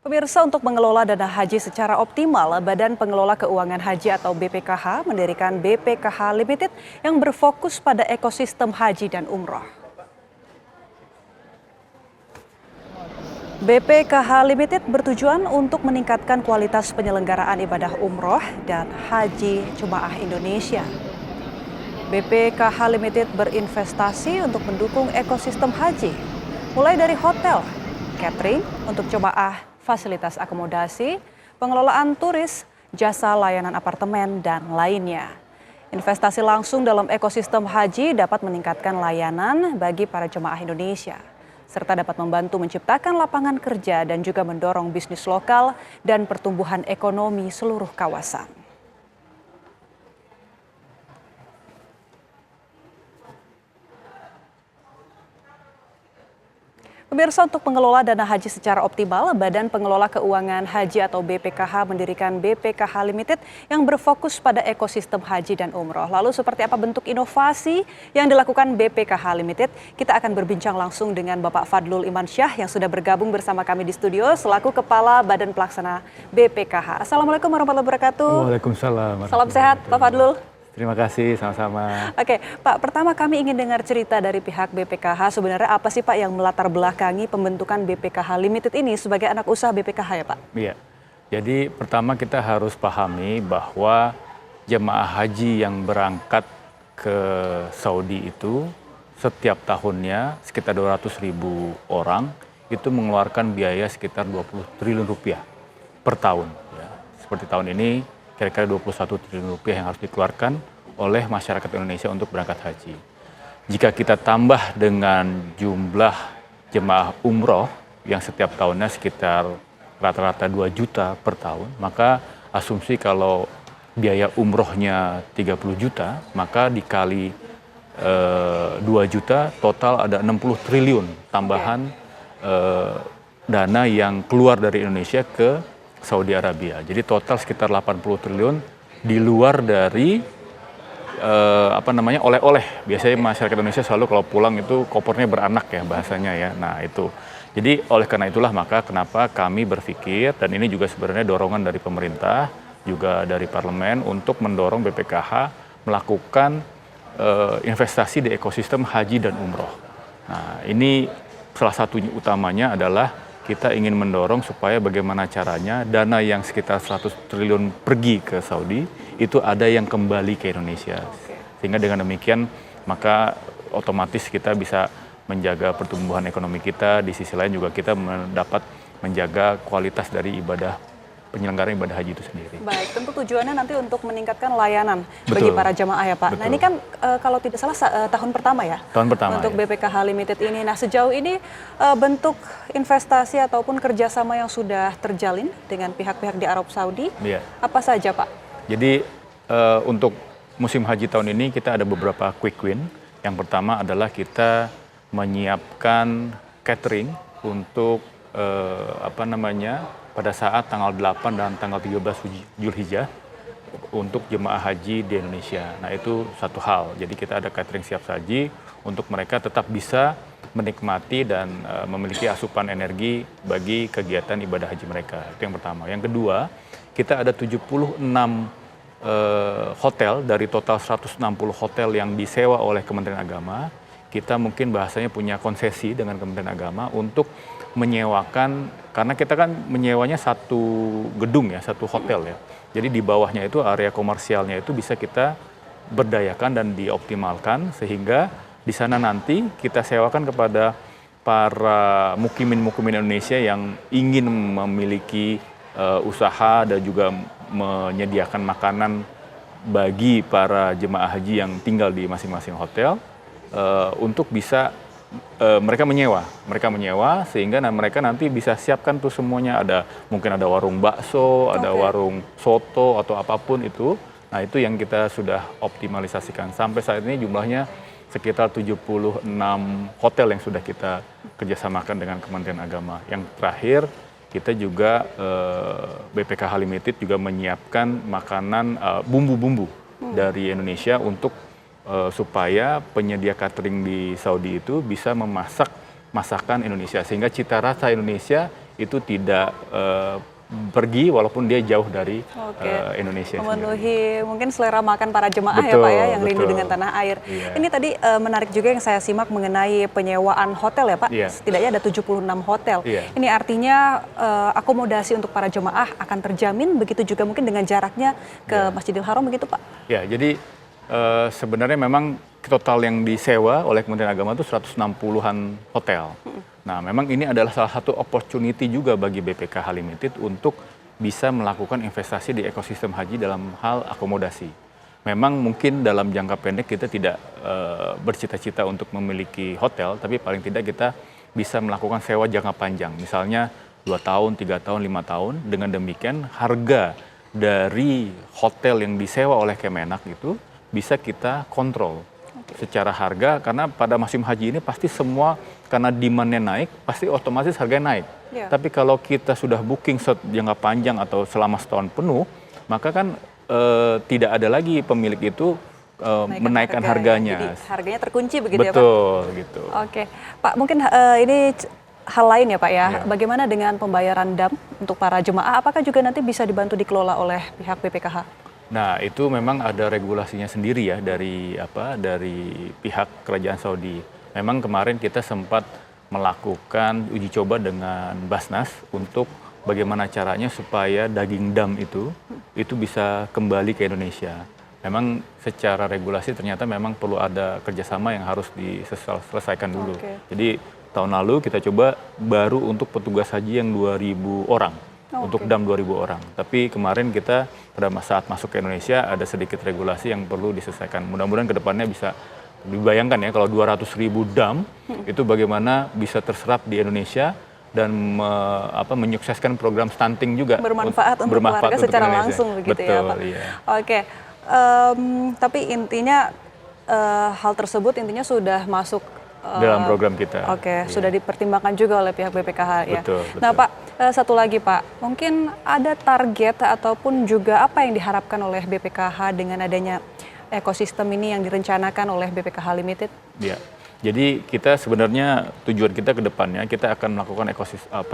Pemirsa, untuk mengelola dana haji secara optimal, Badan Pengelola Keuangan Haji atau BPKH mendirikan BPKH Limited yang berfokus pada ekosistem haji dan umroh. BPKH Limited bertujuan untuk meningkatkan kualitas penyelenggaraan ibadah umroh dan haji jemaah Indonesia. BPKH Limited berinvestasi untuk mendukung ekosistem haji, mulai dari hotel, catering untuk jemaah, fasilitas akomodasi, pengelolaan turis, jasa layanan apartemen, dan lainnya. Investasi langsung dalam ekosistem haji dapat meningkatkan layanan bagi para jemaah Indonesia, serta dapat membantu menciptakan lapangan kerja dan juga mendorong bisnis lokal dan pertumbuhan ekonomi seluruh kawasan. Pemirsa, untuk mengelola dana haji secara optimal, Badan Pengelola Keuangan Haji atau BPKH mendirikan BPKH Limited yang berfokus pada ekosistem haji dan umroh. Lalu seperti apa bentuk inovasi yang dilakukan BPKH Limited? Kita akan berbincang langsung dengan Bapak Fadlul Imansyah yang sudah bergabung bersama kami di studio selaku Kepala Badan Pelaksana BPKH. Assalamualaikum warahmatullahi wabarakatuh. Waalaikumsalam. Salam sehat Pak Fadlul. Terima kasih, sama-sama. Oke, Pak, pertama kami ingin dengar cerita dari pihak BPKH. Sebenarnya apa sih Pak yang melatar belakangi pembentukan BPKH Limited ini sebagai anak usaha BPKH ya Pak? Iya, jadi pertama kita harus pahami bahwa jemaah haji yang berangkat ke Saudi itu setiap tahunnya sekitar 200.000 orang itu mengeluarkan biaya sekitar 20 triliun rupiah per tahun. Ya. Seperti tahun ini kira-kira 21 triliun rupiah yang harus dikeluarkan oleh masyarakat Indonesia untuk berangkat haji. Jika kita tambah dengan jumlah jemaah umroh yang setiap tahunnya sekitar rata-rata 2 juta per tahun, maka asumsi kalau biaya umrohnya 30 juta, maka dikali 2 juta total ada 60 triliun tambahan dana yang keluar dari Indonesia ke Saudi Arabia. Jadi total sekitar 80 triliun di luar dari oleh-oleh. Biasanya masyarakat Indonesia selalu kalau pulang itu kopernya beranak ya bahasanya ya. Nah itu. Jadi oleh karena itulah maka kenapa kami berpikir, dan ini juga sebenarnya dorongan dari pemerintah, juga dari parlemen untuk mendorong BPKH melakukan investasi di ekosistem haji dan umroh. Nah ini salah satu utamanya adalah kita ingin mendorong supaya bagaimana caranya dana yang sekitar 100 triliun pergi ke Saudi itu ada yang kembali ke Indonesia. Sehingga dengan demikian maka otomatis kita bisa menjaga pertumbuhan ekonomi kita, di sisi lain juga kita dapat menjaga kualitas dari penyelenggaraan ibadah haji itu sendiri. Baik, tentu tujuannya nanti untuk meningkatkan layanan bagi para jemaah ya Pak. Betul. Nah ini kan kalau tidak salah tahun pertama ya? Tahun pertama untuk ya. BPKH Limited ini. Nah sejauh ini bentuk investasi ataupun kerjasama yang sudah terjalin dengan pihak-pihak di Arab Saudi, apa saja Pak? Jadi untuk musim haji tahun ini kita ada beberapa quick win. Yang pertama adalah kita menyiapkan catering untuk pada saat tanggal 8 dan tanggal 13 Zulhijjah untuk jemaah haji di Indonesia. Nah itu satu hal, jadi kita ada catering siap saji untuk mereka tetap bisa menikmati dan memiliki asupan energi bagi kegiatan ibadah haji mereka. Itu yang pertama. Yang kedua, kita ada 76 hotel dari total 160 hotel yang disewa oleh Kementerian Agama. Kita mungkin bahasanya punya konsesi dengan Kementerian Agama untuk menyewakan, karena kita kan menyewanya satu gedung ya, satu hotel ya. Jadi di bawahnya itu area komersialnya itu bisa kita berdayakan dan dioptimalkan sehingga di sana nanti kita sewakan kepada para mukimin Indonesia yang ingin memiliki usaha dan juga menyediakan makanan bagi para jemaah haji yang tinggal di masing-masing hotel untuk bisa mereka menyewa sehingga mereka nanti bisa siapkan tuh semuanya, mungkin ada warung bakso, ada warung soto atau apapun itu. Nah itu yang kita sudah optimalisasikan. Sampai saat ini jumlahnya sekitar 76 hotel yang sudah kita kerjasamakan dengan Kementerian Agama. Yang terakhir kita juga BPKH Limited juga menyiapkan makanan bumbu-bumbu dari Indonesia untuk supaya penyedia catering di Saudi itu bisa memasak masakan Indonesia sehingga cita rasa Indonesia itu tidak pergi walaupun dia jauh dari Indonesia memenuhi sendiri. Mungkin selera makan para jemaah ya Betul, Pak ya, yang rindu betul. dengan tanah air. Iya. Ini tadi menarik juga yang saya simak mengenai penyewaan hotel ya Pak. Iya. Setidaknya ada 76 hotel. Iya. Ini artinya akomodasi untuk para jemaah akan terjamin, begitu juga mungkin dengan jaraknya ke Masjidil Haram begitu Pak? Ya, jadi sebenarnya memang total yang disewa oleh Kementerian Agama itu 160-an hotel. Nah, memang ini adalah salah satu opportunity juga bagi BPKH Limited untuk bisa melakukan investasi di ekosistem haji dalam hal akomodasi. Memang mungkin dalam jangka pendek kita tidak bercita-cita untuk memiliki hotel, tapi paling tidak kita bisa melakukan sewa jangka panjang. Misalnya 2 tahun, 3 tahun, 5 tahun. Dengan demikian harga dari hotel yang disewa oleh Kemenak itu bisa kita kontrol secara harga, karena pada musim haji ini pasti semua karena demand-nya naik, pasti otomatis harganya naik. Tapi kalau kita sudah booking jangka panjang atau selama setahun penuh, maka kan tidak ada lagi pemilik itu menaikkan harganya. Jadi harganya terkunci begitu ya Pak? Betul, gitu. Oke, Pak mungkin ini hal lain ya Pak ya, bagaimana dengan pembayaran dam untuk para jemaah, apakah juga nanti bisa dibantu dikelola oleh pihak BPKH? Nah, itu memang ada regulasinya sendiri ya dari pihak Kerajaan Saudi. Memang kemarin kita sempat melakukan uji coba dengan Basnas untuk bagaimana caranya supaya daging dam itu bisa kembali ke Indonesia. Memang secara regulasi ternyata memang perlu ada kerjasama yang harus diselesaikan dulu. Jadi tahun lalu kita coba baru untuk petugas haji yang 2.000 orang. Untuk dam 2.000 orang. Tapi kemarin kita pada saat masuk ke Indonesia ada sedikit regulasi yang perlu diselesaikan. Mudah-mudahan ke depannya bisa dibayangkan ya kalau 200.000 dam itu bagaimana bisa terserap di Indonesia dan menyukseskan program stunting juga. Bermanfaat untuk keluarga secara langsung begitu. Betul, ya Pak. Iya. Oke, tapi intinya hal tersebut intinya sudah masuk dalam program kita. Sudah dipertimbangkan juga oleh pihak BPKH ya. Betul. Nah Pak, satu lagi Pak, mungkin ada target ataupun juga apa yang diharapkan oleh BPKH dengan adanya ekosistem ini yang direncanakan oleh BPKH Limited? Ya, jadi kita sebenarnya tujuan kita ke depannya kita akan melakukan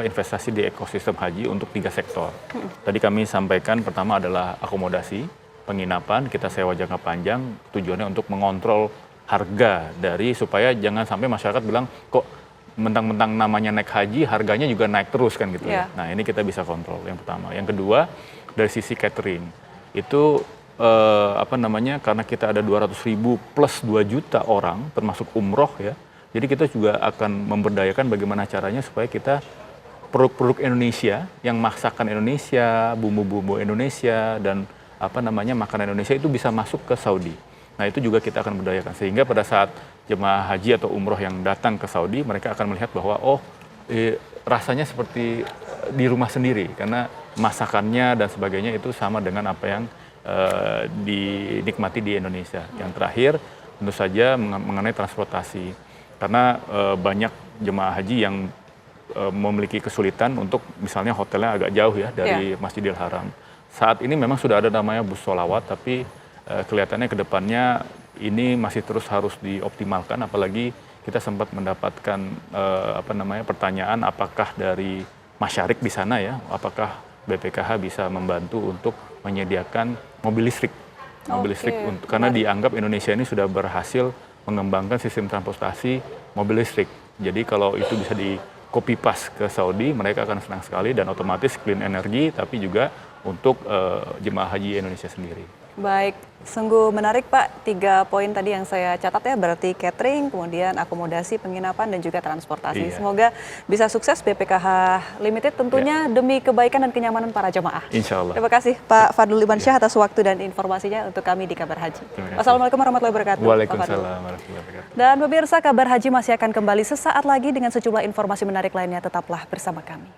investasi di ekosistem haji untuk 3 sektor. Tadi kami sampaikan pertama adalah akomodasi, penginapan, kita sewa jangka panjang, tujuannya untuk mengontrol harga dari supaya jangan sampai masyarakat bilang kok mentang-mentang namanya naik haji harganya juga naik terus kan gitu ya. Nah, ini kita bisa kontrol yang pertama. Yang kedua dari sisi catering itu karena kita ada 200.000 plus 2 juta orang termasuk umroh ya. Jadi kita juga akan memberdayakan bagaimana caranya supaya kita produk-produk Indonesia yang masakan Indonesia, bumbu-bumbu Indonesia dan makanan Indonesia itu bisa masuk ke Saudi. Nah, itu juga kita akan berdayakan sehingga pada saat jemaah haji atau umroh yang datang ke Saudi, mereka akan melihat bahwa rasanya seperti di rumah sendiri karena masakannya dan sebagainya itu sama dengan apa yang dinikmati di Indonesia. Yang terakhir tentu saja mengenai transportasi karena banyak jemaah haji yang memiliki kesulitan untuk misalnya hotelnya agak jauh ya dari Masjidil Haram. Saat ini memang sudah ada namanya bus sholawat, tapi kelihatannya ke depannya ini masih terus harus dioptimalkan, apalagi kita sempat mendapatkan pertanyaan apakah dari masyarik di sana ya, apakah BPKH bisa membantu untuk menyediakan mobil listrik. Karena dianggap Indonesia ini sudah berhasil mengembangkan sistem transportasi mobil listrik. Jadi kalau itu bisa di copy paste ke Saudi, mereka akan senang sekali dan otomatis clean energy, tapi juga untuk jemaah haji Indonesia sendiri. Baik, sungguh menarik Pak, 3 poin tadi yang saya catat ya, berarti catering, kemudian akomodasi, penginapan, dan juga transportasi. Semoga bisa sukses BPKH Limited tentunya demi kebaikan dan kenyamanan para jemaah. Insya Allah. Terima kasih Pak Fadlul Imansyah atas waktu dan informasinya untuk kami di Kabar Haji. Wassalamualaikum warahmatullahi wabarakatuh. Waalaikumsalam warahmatullahi wabarakatuh. Dan pemirsa, Kabar Haji masih akan kembali sesaat lagi dengan sejumlah informasi menarik lainnya. Tetaplah bersama kami.